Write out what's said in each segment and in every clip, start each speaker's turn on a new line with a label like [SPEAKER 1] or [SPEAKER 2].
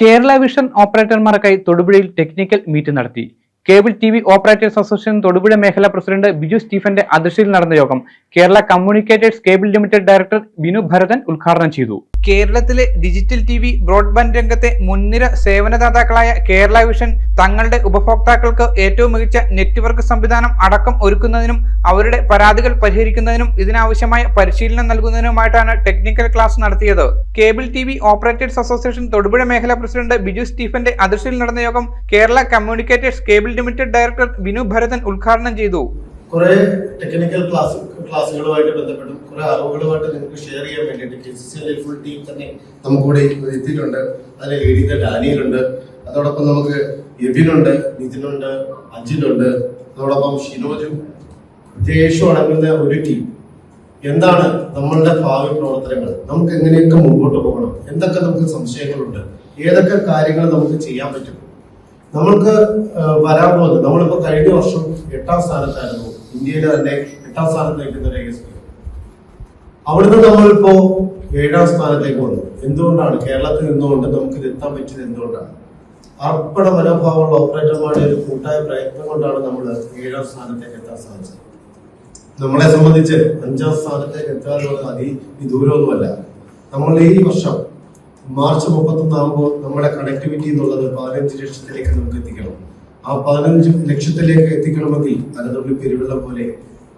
[SPEAKER 1] Kerala vision ഓപ്പറേറ്റർമാർക്കായി തൊടുപുഴയിൽ technical meet നടത്തി. Cable TV operators association Thodupuzha മേഖലാ പ്രസിഡന്റ് ബിജു സ്റ്റീഫന്റെ അധ്യക്ഷതയിൽ നടന്ന യോഗം Kerala communicators cable limited director Binu Bharathan ഉദ്ഘാടനം ചെയ്തു. കേരളത്തിലെ ഡിജിറ്റൽ TV ബ്രോഡ്ബാൻഡ് രംഗത്തെ മുൻനിര സേവനദാതാക്കളായ കേരള വിഷൻ തങ്ങളുടെ ഉപഭോക്താക്കൾക്ക് ഏറ്റവും മികച്ച നെറ്റ്വർക്ക് സംവിധാനം അടക്കം ഒരുക്കുന്നതിനും അവരുടെ പരാതികൾ പരിഹരിക്കുന്നതിനും ഇതിനാവശ്യമായ പരിശീലനം നൽകുന്നതിനുമായിട്ടാണ് ടെക്നിക്കൽ ക്ലാസ് നടത്തിയത്. Cable TV operators association Thodupuzha മേഖലാ പ്രസിഡന്റ് ബിജു സ്റ്റീഫന്റെ അധ്യക്ഷതയിൽ നടന്ന യോഗം Kerala communicators cable limited director Binu Bharathan ഉദ്ഘാടനം ചെയ്തു.
[SPEAKER 2] കുറെ ടെക്നിക്കൽ ക്ലാസ്സുകളുമായിട്ട് ബന്ധപ്പെട്ടും കുറെ അറിവുകളുമായിട്ട് നിങ്ങൾക്ക് ഷെയർ ചെയ്യാൻ വേണ്ടിയിട്ട് KCCL ഫുൾ ടീം തന്നെ നമുക്കിവിടെ എത്തിയിട്ടുണ്ട്. അതിൽ ലീഡിംഗ് ഡാനിയലുണ്ട്, അതോടൊപ്പം നമുക്ക് എബിനുണ്ട്, നിതിനുണ്ട്, അജിലുണ്ട്, അതോടൊപ്പം ഷിനോജും ജയേഷും അടങ്ങുന്ന ഒരു ടീം. എന്താണ് നമ്മളുടെ ഭാവി പ്രവർത്തനങ്ങൾ, നമുക്ക് എങ്ങനെയൊക്കെ മുമ്പോട്ട് പോകണം, എന്തൊക്കെ നമുക്ക് സംശയങ്ങളുണ്ട്, ഏതൊക്കെ കാര്യങ്ങൾ നമുക്ക് ചെയ്യാൻ പറ്റും, നമ്മൾക്ക് വരാൻ പോകുന്നത്. നമ്മളിപ്പോ കഴിഞ്ഞ വർഷം 8ാം സ്ഥാനത്തായിരുന്നു, ഇന്ത്യയിലെ തന്നെ 8ാം സ്ഥാനത്ത് നിൽക്കുന്ന ഒരു ASP. അവിടുന്ന് നമ്മളിപ്പോ 7ാം സ്ഥാനത്തേക്ക് വന്നു. എന്തുകൊണ്ടാണ്? കേരളത്തിൽ നിന്നുകൊണ്ട് നമുക്ക് ഇത് എത്താൻ പറ്റിയത് എന്തുകൊണ്ടാണ്? അർപ്പണ മനോഭാവമുള്ള ഓപ്പറേറ്റർമാരുടെ ഒരു കൂട്ടായ പ്രയത്നം കൊണ്ടാണ് നമ്മൾ 7ാം സ്ഥാനത്തേക്ക് എത്താൻ സാധിച്ചത്. നമ്മളെ സംബന്ധിച്ച് 5ാം സ്ഥാനത്തേക്ക് എത്താനുള്ളത് അതിദൂരമൊന്നുമല്ല. നമ്മൾ ഈ വർഷം മാർച്ച് 31 ആകുമ്പോൾ നമ്മുടെ കണക്ടിവിറ്റി എന്നുള്ളത് 15 ലക്ഷത്തിലേക്ക് നമുക്ക് എത്തിക്കണം. ആ 15 ലക്ഷത്തിലേക്ക് എത്തിക്കണമെങ്കിൽ പലതുള്ളി പെരുവെള്ളം പോലെ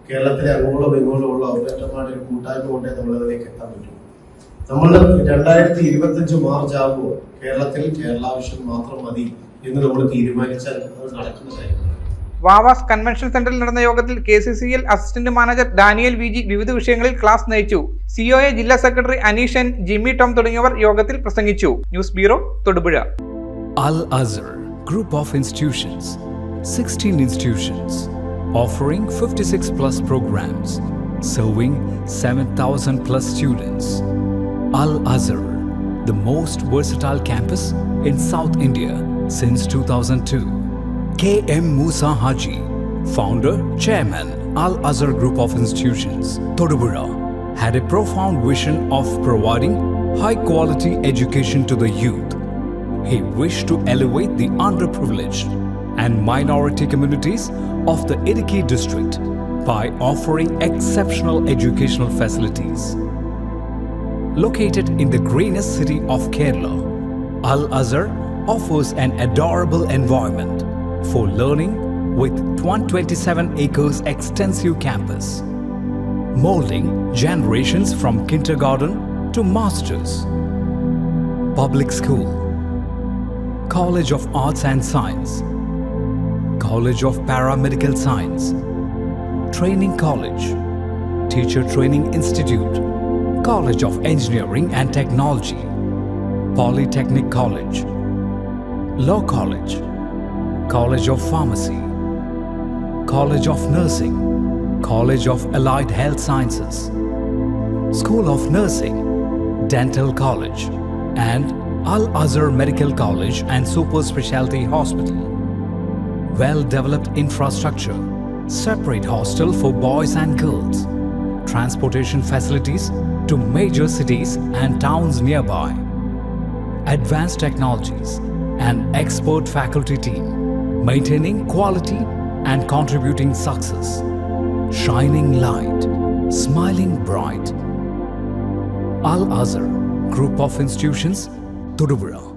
[SPEAKER 2] കേരളത്തിലെ അങ്ങോളം ഇങ്ങോളം ഉള്ള ഓപ്പറേറ്റർമാരുടെ ഒരു കൂട്ടായ്മ കൊണ്ടേ നമ്മളതിലേക്ക് എത്താൻ പറ്റും. നമ്മൾ 2025 മാർച്ച് ആകുമ്പോൾ കേരളത്തിൽ കേരള വിഷൻ മാത്രം മതി എന്ന് നമ്മൾ തീരുമാനിച്ചാൽ അത് നടക്കുന്ന കാര്യമാണ്.
[SPEAKER 1] വാവാസ് കൺവെൻഷൻ സെന്ററിൽ നടന്ന യോഗത്തിൽ KCCL assistant manager Daniel VG വിവിധ വിഷയങ്ങളിൽ ക്ലാസ് നയിച്ചു. COA ജില്ലാ സെക്രട്ടറി അനീഷൻ, ജിമ്മി ടോം തുടങ്ങിയവർ യോഗത്തിൽ പ്രസംഗിച്ചു. News bureau, Thodupuzha.
[SPEAKER 3] Al Azhar Group of Institutions, 16 institutions, offering 56 plus programs, serving 7,000 plus students. Al Azhar, the most versatile campus in South India since 2002. K.M. Musa Haji, founder, chairman, Al Azhar Group of Institutions, Todupuzha, had a profound vision of providing high-quality education to the youth. He wished to elevate the underprivileged and minority communities of the Idukki district by offering exceptional educational facilities. Located in the greenest city of Kerala, Al Azhar offers an adorable environment for learning with 127 acres extensive campus, molding generations from kindergarten to masters. Public school, College of Arts and Science, College of Paramedical Science, Training College, Teacher Training Institute, College of Engineering and Technology, Polytechnic College, Law College, College of Pharmacy, College of Nursing, College of Allied Health Sciences, School of Nursing, Dental College, and Al Azhar Medical College and Super Specialty Hospital. Well-developed infrastructure, separate hostel for boys and girls, transportation facilities to major cities and towns nearby, advanced technologies, and expert faculty team, maintaining quality and contributing success. Shining light, smiling bright. Al Azhar Group of Institutions, Todupuzha.